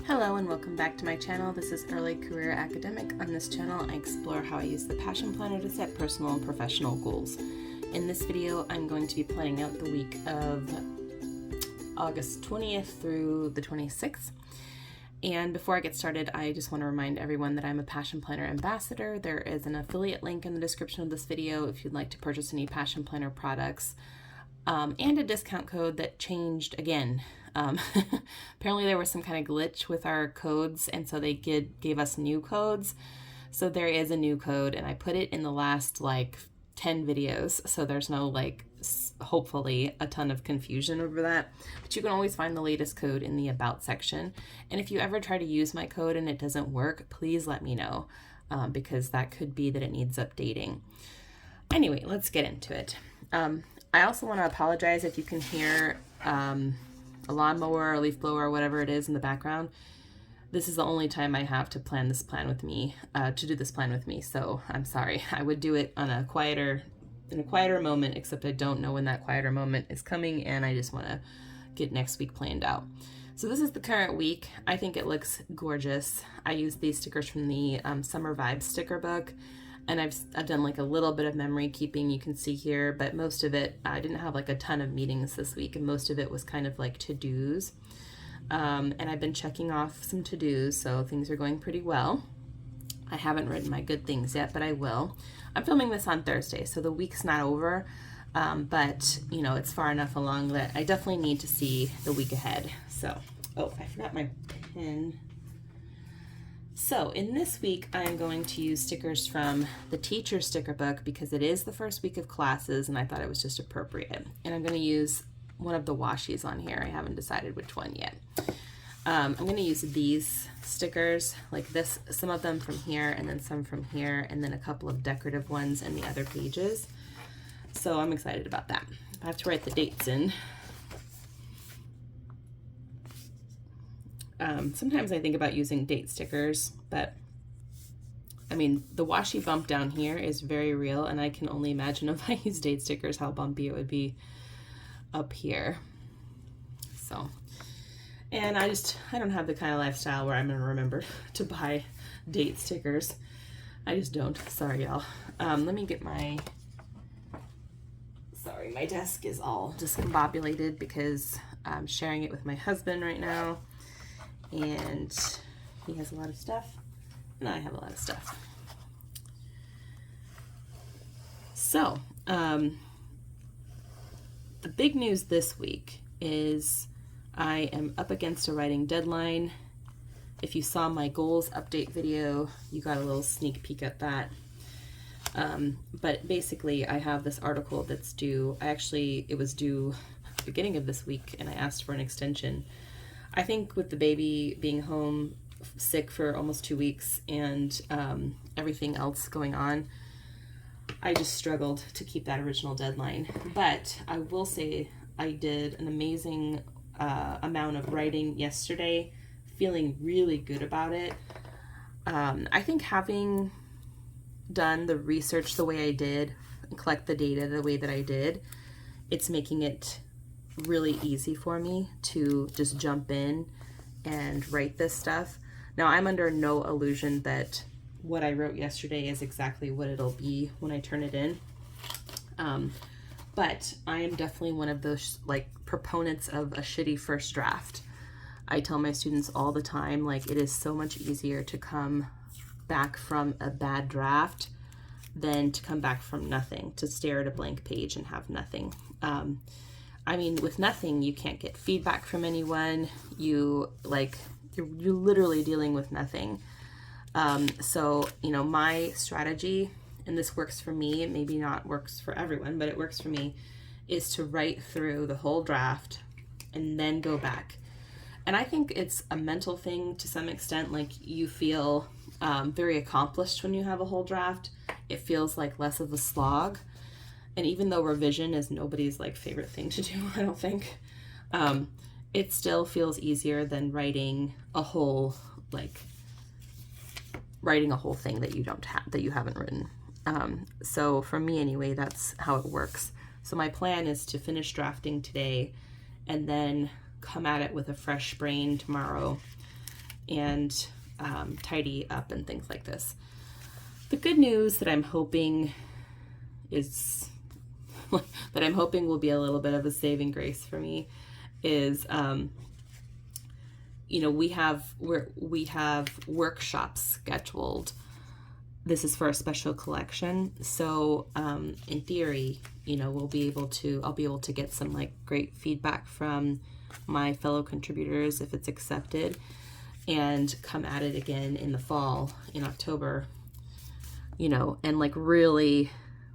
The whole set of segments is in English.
Hello and welcome back to my channel. This is Early Career Academic. On this channel, I explore how I use the Passion Planner to set personal and professional goals. In this video, I'm going to be planning out the week of August 20th through the 26th. And before I get started, I just want to remind everyone that I'm a Passion Planner ambassador. There is an affiliate link in the description of this video if you'd like to purchase any Passion Planner products, and a discount code that changed again. Apparently there was some kind of glitch with our codes, and so they gave us new codes. So there is a new code, and I put it in the last 10 videos, so there's no hopefully a ton of confusion over that. But you can always find the latest code in the About section. And if you ever try to use my code and it doesn't work, please let me know, because that could be that it needs updating. Anyway, let's get into it. I also want to apologize if you can hear a lawnmower or leaf blower or whatever it is in the background. This is the only time I have to plan this plan with me, to do this plan with me, so I'm sorry. I would do it on in a quieter moment, except I don't know when that quieter moment is coming, and I just want to get next week planned out. So this is the current week. I think it looks gorgeous. I used these stickers from the Summer Vibes sticker book, and I've done a little bit of memory keeping, you can see here, but most of it, I didn't have a ton of meetings this week, and most of it was kind of to-dos. And I've been checking off some to-dos, so things are going pretty well. I haven't written my good things yet, but I will. I'm filming this on Thursday, so the week's not over, but it's far enough along that I definitely need to see the week ahead. So, oh, I forgot my pen. So in this week, I'm going to use stickers from the teacher sticker book because it is the first week of classes, and I thought it was just appropriate. And I'm going to use one of the washies on here. I haven't decided which one yet. I'm going to use these stickers like this, some of them from here and then some from here, and then a couple of decorative ones in the other pages. So I'm excited about that. I have to write the dates in. Sometimes I think about using date stickers, but I mean, the washi bump down here is very real, and I can only imagine if I use date stickers how bumpy it would be up here. So, and I don't have the kind of lifestyle where I'm going to remember to buy date stickers. I just don't. Sorry, y'all. Let me get my desk is all discombobulated because I'm sharing it with my husband right now, and he has a lot of stuff, and I have a lot of stuff. So, the big news this week is I am up against a writing deadline. If you saw my goals update video, you got a little sneak peek at that. But basically, I have this article that's due. It was due beginning of this week, and I asked for an extension. I think with the baby being home sick for almost 2 weeks and everything else going on, I just struggled to keep that original deadline. But I will say I did an amazing amount of writing yesterday, feeling really good about it. I think having done the research the way I did and collect the data the way that I did, it's making it really easy for me to just jump in and write this stuff. Now, I'm under no illusion that what I wrote yesterday is exactly what it'll be when I turn it in. But I am definitely one of those proponents of a shitty first draft. I tell my students all the time, it is so much easier to come back from a bad draft than to come back from nothing, to stare at a blank page and have nothing. I mean, with nothing, you can't get feedback from anyone. You're literally dealing with nothing. So, my strategy, and this works for me, it maybe not works for everyone, but it works for me, is to write through the whole draft and then go back. And I think it's a mental thing to some extent. You feel very accomplished when you have a whole draft. It feels like less of a slog. And even though revision is nobody's favorite thing to do, I don't think, it still feels easier than writing a whole thing that you haven't written. So for me anyway, that's how it works. So my plan is to finish drafting today and then come at it with a fresh brain tomorrow and tidy up and things like this. The good news that I'm hoping is that I'm hoping will be a little bit of a saving grace for me is, you know, we have workshops scheduled. This is for a special collection, so in theory, you know, I'll be able to get some like great feedback from my fellow contributors if it's accepted, and come at it again in the fall, in October, you know, and like really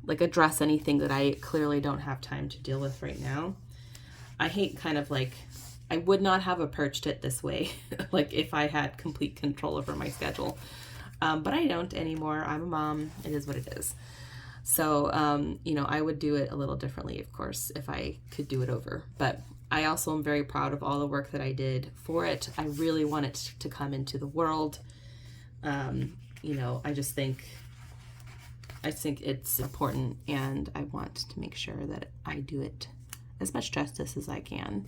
like address anything that I clearly don't have time to deal with right now. I hate kind of like, I would not have approached it this way, like if I had complete control over my schedule. But I don't anymore. I'm a mom. It is what it is. So, you know, I would do it a little differently, of course, if I could do it over. But I also am very proud of all the work that I did for it. I really want it to come into the world. You know, I think it's important, and I want to make sure that I do it as much justice as I can.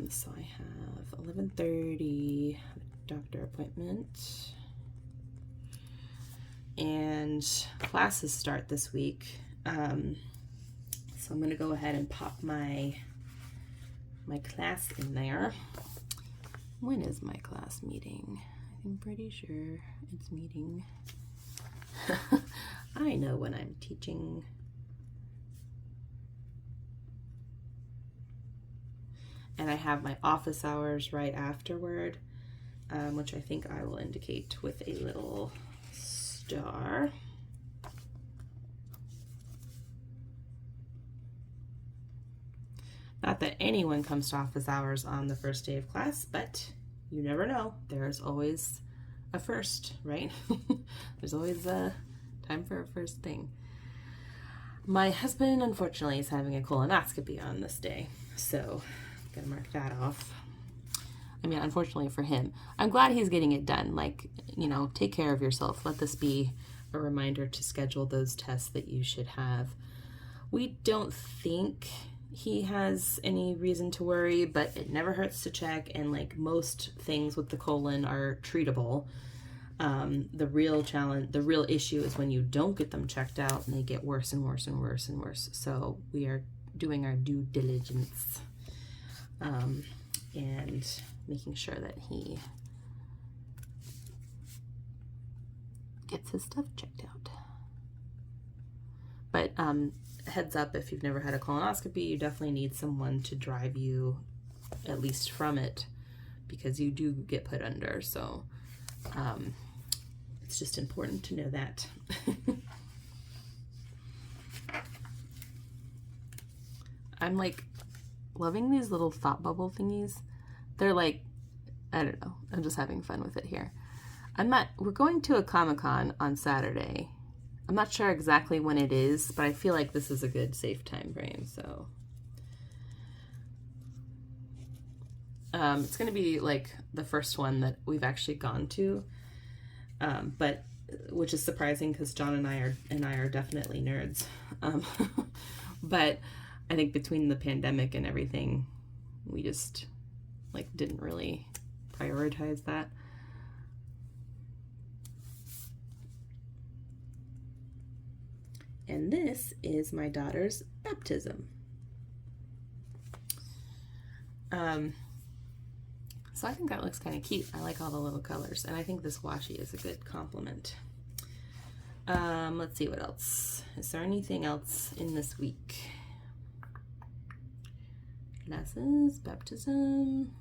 So I have 11:30 doctor appointment, and classes start this week. So I'm going to go ahead and pop my class in there. When is my class meeting? I'm pretty sure it's meeting. I know when I'm teaching. And I have my office hours right afterward, which I think I will indicate with a little star. Not that anyone comes to office hours on the first day of class, but you never know. There's always a first, right? There's always a time for a first thing. My husband, unfortunately, is having a colonoscopy on this day, so I'm gonna mark that off. I mean, unfortunately for him. I'm glad he's getting it done. Like, you know, take care of yourself. Let this be a reminder to schedule those tests that you should have. We don't think he has any reason to worry, but it never hurts to check, and like most things with the colon are treatable. The real issue is when you don't get them checked out and they get worse and worse and worse and worse. So we are doing our due diligence, and making sure that he gets his stuff checked out. But heads up, if you've never had a colonoscopy, you definitely need someone to drive you at least from it, because you do get put under. So it's just important to know that. I'm like loving these little thought bubble thingies. They're like, I don't know, I'm just having fun with it here. We're going to a Comic-Con on Saturday. I'm not sure exactly when it is, but I feel like this is a good safe time frame, so. It's gonna be like the first one that we've actually gone to, but which is surprising because John and I are definitely nerds. But I think between the pandemic and everything, we just like didn't really prioritize that. And this is my daughter's baptism. So I think that looks kind of cute. I like all the little colors, and I think this washi is a good complement. Let's see what else. Is there anything else in this week? Classes, baptism.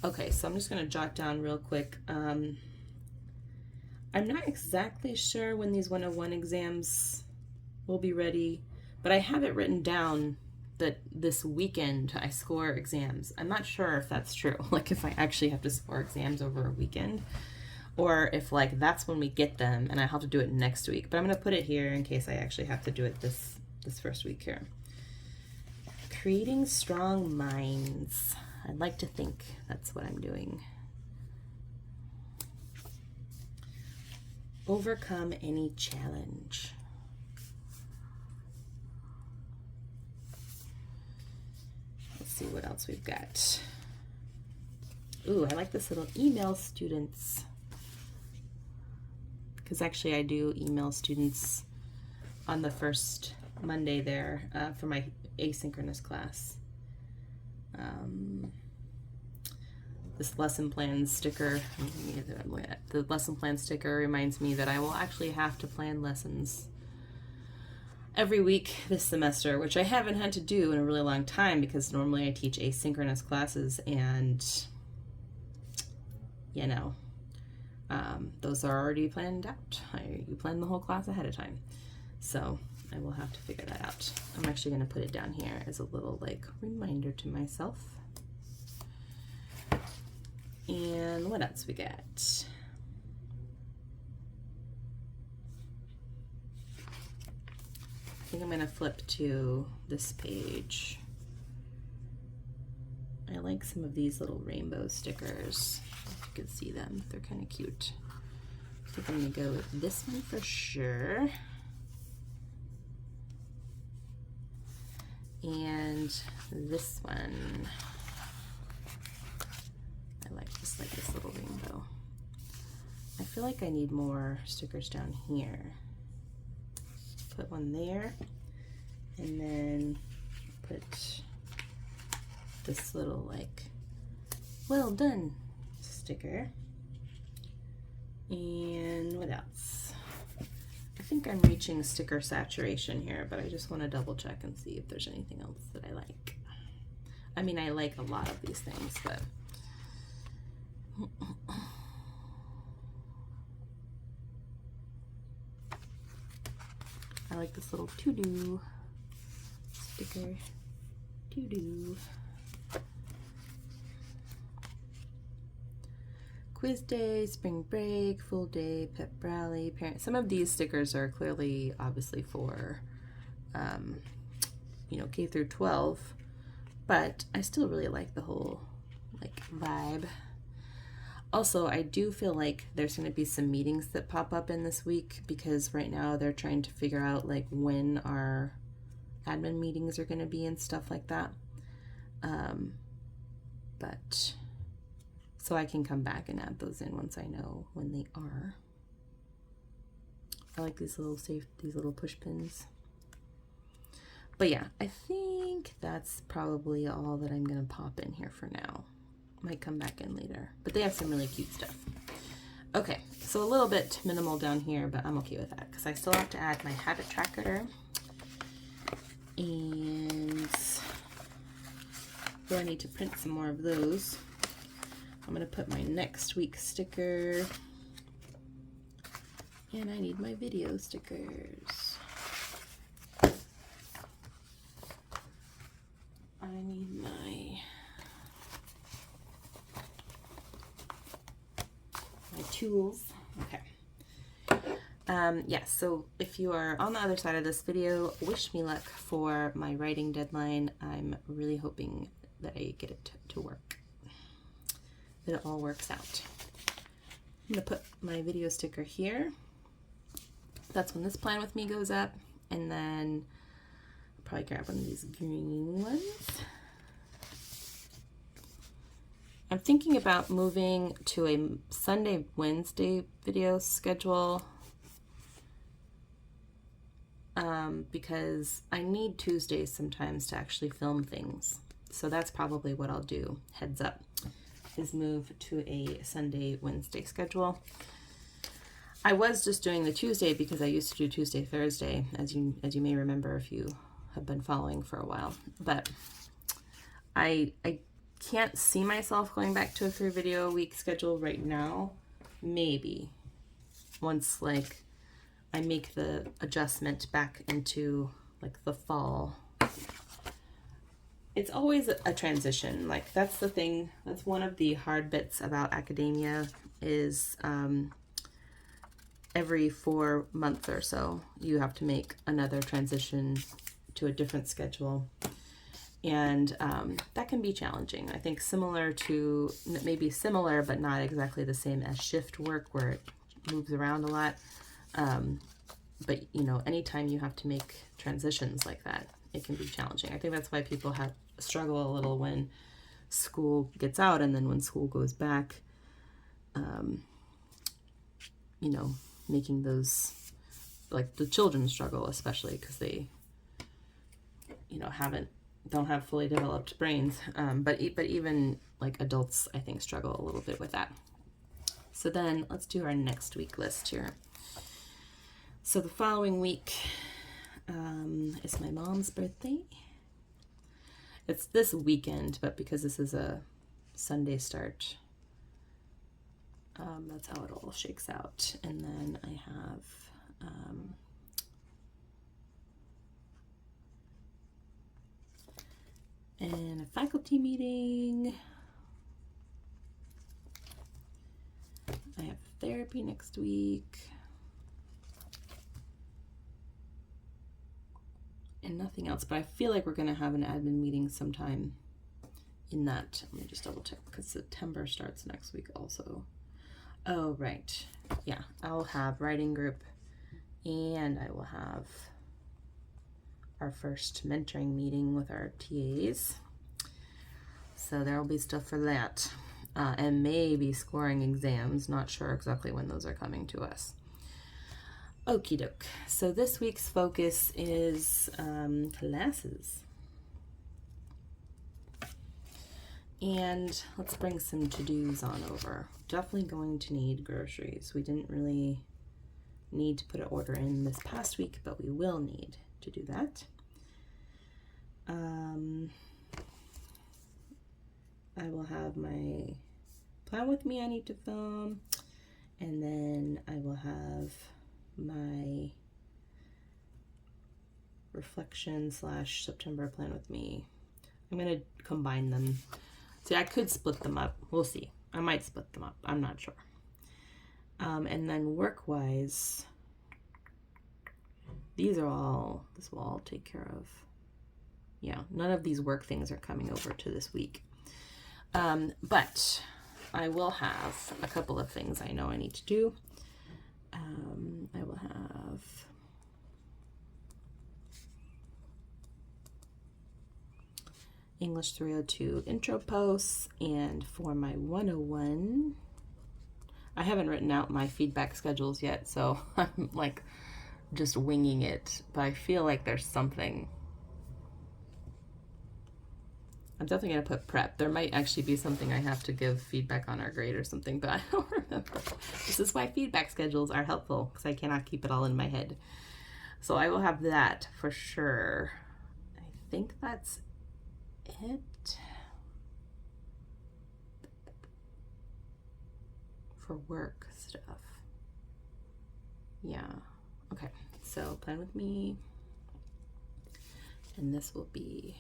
Okay, so I'm just gonna jot down real quick. I'm not exactly sure when these 101 exams will be ready, but I have it written down that this weekend I score exams. I'm not sure if that's true, like if I actually have to score exams over a weekend, or if like that's when we get them and I have to do it next week. But I'm gonna put it here in case I actually have to do it this first week here. Creating strong minds. I'd like to think that's what I'm doing. Overcome any challenge. Let's see what else we've got. Ooh, I like this little email students. Because actually I do email students on the first Monday there for my asynchronous class. This lesson plan sticker, the lesson plan sticker reminds me that I will actually have to plan lessons every week this semester, which I haven't had to do in a really long time because normally I teach asynchronous classes, and you know, those are already planned out. You plan the whole class ahead of time. So I will have to figure that out. I'm actually going to put it down here as a little like reminder to myself. And what else we got? I think I'm going to flip to this page. I like some of these little rainbow stickers. If you can see them, they're kind of cute. I think I'm going to go with this one for sure. And this one. I like this little rainbow. I feel like I need more stickers down here. Put one there, and then put this little like well done sticker. And what else? I think I'm reaching sticker saturation here, but I just want to double check and see if there's anything else that I like. I mean, I like a lot of these things, but I like this little to-do sticker. To-do. Quiz day, spring break, full day, pep rally, parent. Some of these stickers are clearly, obviously for, you know, K through 12, but I still really like the whole like vibe. Also, I do feel like there's going to be some meetings that pop up in this week because right now they're trying to figure out like when our admin meetings are going to be and stuff like that. But so I can come back and add those in once I know when they are. I like these little push pins. But yeah, I think that's probably all that I'm going to pop in here for now. Might come back in later, but they have some really cute stuff. Okay, so a little bit minimal down here, but I'm okay with that because I still have to add my habit tracker. And I need to print some more of those. I'm going to put my next week sticker, and I need my video stickers. I need my tools. Okay. Yeah, so if you are on the other side of this video, wish me luck for my writing deadline. I'm really hoping that I get it to work, that it all works out. I'm going to put my video sticker here. That's when this Plan With Me goes up, and then I'll probably grab one of these green ones. I'm thinking about moving to a Sunday, Wednesday video schedule because I need Tuesdays sometimes to actually film things. So that's probably what I'll do, heads up, is move to a Sunday, Wednesday schedule. I was just doing the Tuesday because I used to do Tuesday, Thursday, as you may remember if you have been following for a while. But I can't see myself going back to a 3 video a week schedule right now. Maybe once like I make the adjustment back into like the fall. It's always a transition. Like that's the thing. That's one of the hard bits about academia is every 4 months or so you have to make another transition to a different schedule. And that can be challenging. I think similar to, maybe similar, but not exactly the same as shift work where it moves around a lot. But you know, anytime you have to make transitions like that, it can be challenging. I think that's why people struggle a little when school gets out, and then when school goes back, you know, making those, like the children struggle, especially because they, you know, don't have fully developed brains. But even like adults, I think, struggle a little bit with that. So then let's do our next week list here. So the following week is my mom's birthday. It's this weekend, but because this is a Sunday start, that's how it all shakes out. And then I have and a faculty meeting. I have therapy next week. And nothing else, but I feel like we're going to have an admin meeting sometime in that. Let me just double check, because September starts next week also. Oh, right. Yeah, I'll have writing group, and I will have our first mentoring meeting with our TAs. So there will be stuff for that. And maybe scoring exams. Not sure exactly when those are coming to us. Okie doke. So this week's focus is classes. And let's bring some to-dos on over. Definitely going to need groceries. We didn't really need to put an order in this past week, but we will need to do that. I will have my plan with me I need to film, and then I will have my reflection / September plan with me. I'm going to combine them. See, I could split them up. We'll see. I might split them up. I'm not sure. And then work-wise, this will all take care of. Yeah, none of these work things are coming over to this week. But I will have a couple of things I know I need to do. I will have English 302 intro posts, and for my 101, I haven't written out my feedback schedules yet, so I'm like just winging it, but I feel like there's something. I'm definitely going to put prep. There might actually be something I have to give feedback on our grade or something, but I don't remember. This is why feedback schedules are helpful, because I cannot keep it all in my head. So I will have that for sure. I think that's it for work stuff. Yeah. Okay. So plan with me. And this will be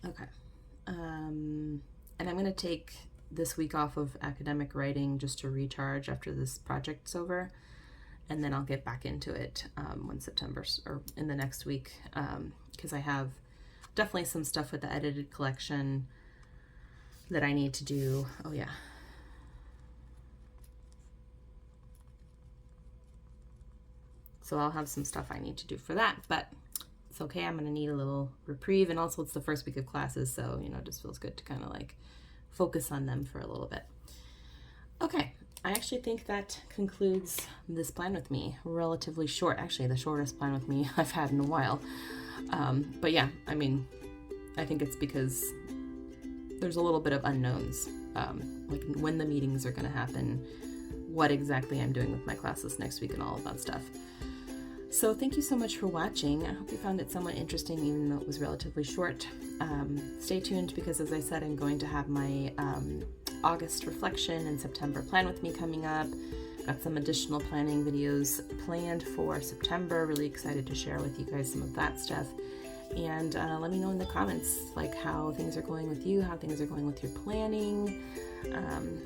okay. And I'm going to take this week off of academic writing just to recharge after this project's over. And then I'll get back into it when September's, or in the next week, because I have definitely some stuff with the edited collection that I need to do. Oh yeah. So I'll have some stuff I need to do for that, but it's okay. I'm going to need a little reprieve, and also it's the first week of classes, so, you know, it just feels good to kind of like focus on them for a little bit. Okay. I actually think that concludes this plan with me. Relatively short, actually the shortest plan with me I've had in a while. But yeah, I mean, I think it's because there's a little bit of unknowns, like when the meetings are going to happen, what exactly I'm doing with my classes next week, and all of that stuff. So thank you so much for watching. I hope you found it somewhat interesting, even though it was relatively short. Stay tuned, because as I said, I'm going to have my August reflection and September plan with me coming up. Got some additional planning videos planned for September. Really excited to share with you guys some of that stuff. And let me know in the comments, like, how things are going with you, how things are going with your planning.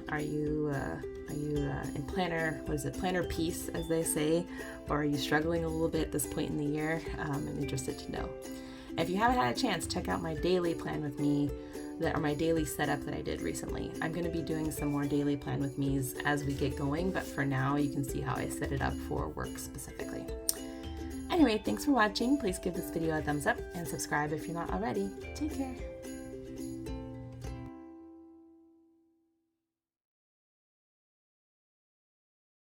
Are you in planner peace, as they say, or are you struggling a little bit at this point in the year? I'm interested to know. If you haven't had a chance, check out my daily plan with me, or my daily setup that I did recently. I'm going to be doing some more daily plan with me's as we get going, but for now you can see how I set it up for work specifically. Anyway, thanks for watching. Please give this video a thumbs up and subscribe if you're not already. Take care.